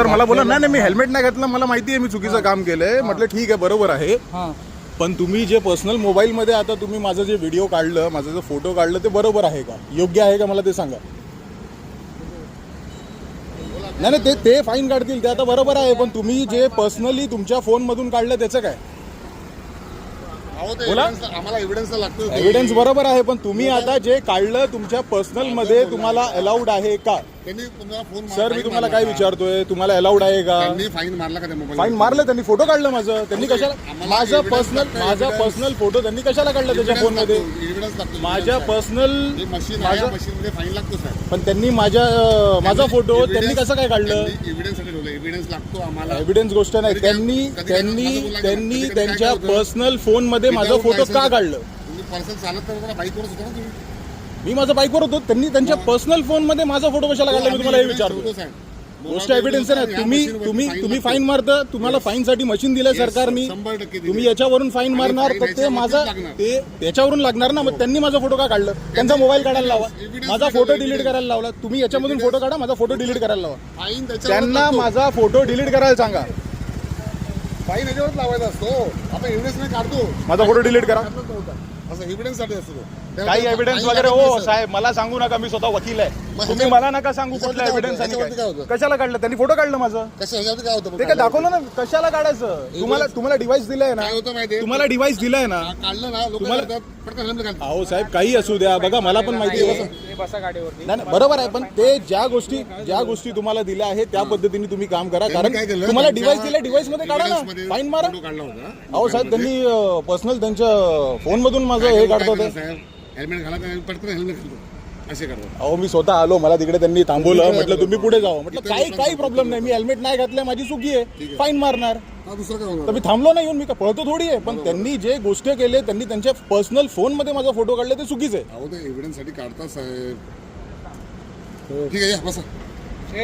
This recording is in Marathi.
सर मला बोला नाही मी हेल्मेट नाही घातलं, मला माहिती आहे मी चुकीचं काम केलंय. म्हटलं ठीक आहे बरोबर आहे, पण तुम्ही जे पर्सनल मोबाईलमध्ये आता तुम्ही माझं जे व्हिडिओ काढलं, माझं जे फोटो काढलं ते बरोबर आहे का, योग्य आहे का, मला ते सांगा. नाही नाही ते फाईन काढतील ते आता बरोबर आहे, पण तुम्ही जे पर्सनली तुमच्या फोनमधून काढलं त्याचं काय बोला. आम्हाला एव्हिडन्स लागतो. एव्हिडन्स बरोबर आहे, पण तुम्ही आता जे काढलं तुमच्या पर्सनल मध्ये तुम्हाला अलाउड आहे का. त्यांनी तुम्हाला फोन सर मी तुम्हाला काय विचारतोय, तुम्हाला अलाउड आहे का. त्यांनी फाईन मारला का त्या मोबाईल? फाईन मारलं त्यांनी, फोटो काढलं माझं. त्यांनी कशाला माझा पर्सनल फोटो त्यांनी कशाला काढला त्याच्या फोन मध्ये. माझ्या पर्सनल मशीन मध्ये फाईन लागतो साहेब, पण त्यांनी माझा फोटो त्यांनी कसं काय काढलं. एव्हिडन्स ठेवलं, एव्हिडन्स लागतो आम्हाला. एव्हिडन्स गोष्ट नाही, त्यांनी त्यांच्या पर्सनल फोन मध्ये माझा फोटो का काढलं. तुम्ही पर्सन चालत तर बाईकवरच होता ना तुम्ही. मी माझा बाईकवर होतो, त्यांनी त्यांच्या पर्सनल फोन मध्ये माझा फोटो कशाला काढला मी तुम्हाला हे विचारतो. गोष्ट एव्हिडन्स नाही. तुम्ही फाईन मारता, तुम्हाला फाईन साठी मशीन दिलं सरकारने, तुम्ही याच्यावरून फाईन मारणार तर ते माझा ते त्याच्यावरून लागणार ना. मग त्यांनी माझा फोटो का काढलं, त्यांचा मोबाईल काढायला लावा, माझा फोटो डिलीट करायला लावला. तुम्ही याच्यामधून फोटो काढा, माझा फोटो डिलीट करायला लावा. त्यांना माझा फोटो डिलीट करायला सांगा. फाईन याच्यावर लावायचा असतो, आपण एव्हिडन्स नाही काढतो. माझा फोटो डिलीट करा, असं एव्हिडन्स साठी असतो. काही एव्हिडन्स वगैरे. हो साहेब मला सांगू नका, मी स्वतः वकील आहे. तुम्ही मला नका सांगू कुठला एव्हिडन्स आणि काय. कशाला काढलं त्यांनी, फोटो काढलं माझं. ह्याच्यावरती काय होतं ते काय दाखवलं ना, कशाला काढायचं. तुम्हाला डिव्हाइस दिलाय ना, काय होतं माहिती, तुम्हाला डिव्हाइस दिलाय ना, काढलं ना तुम्हाला पटकन हेल्मेट घालतात. अहो साहेब काही असू द्या, बघा मला पण माहिती आहे. नाही बरोबर आहे, पण ते ज्या गोष्टी तुम्हाला दिल्या आहेत त्या पद्धतीने तुम्ही काम करा. कारण तुम्हाला डिव्हाइस दिला, डिव्हाइस मध्ये काढा ना, फाईन मारा. अहो साहेब त्यांनी पर्सनल त्यांच्या फोन मधून माझं हे काढतात. हेल्मेट घाला, पटकन हेल्मेट घालतो असे करतो. अहो मी स्वतः आलो, मला तिकडे त्यांनी थांबवलं, म्हटलं तुम्ही पुढे जावं. म्हटलं काही प्रॉब्लेम नाही, मी हेल्मेट नाही घातलं, माझी चुकी आहे, फाईन मारणार. दुसरं काय होणार. तर मी थांबलो नाही, येऊन मी पळतो थोडी आहे. पण त्यांनी जे गोष्ट केले, त्यांनी त्यांच्या पर्सनल फोन मध्ये माझा फोटो काढला ते चुकीचं आहे. अहो ते एव्हिडन्स साठी काढतात साहेब. ठीक आहे या बसा.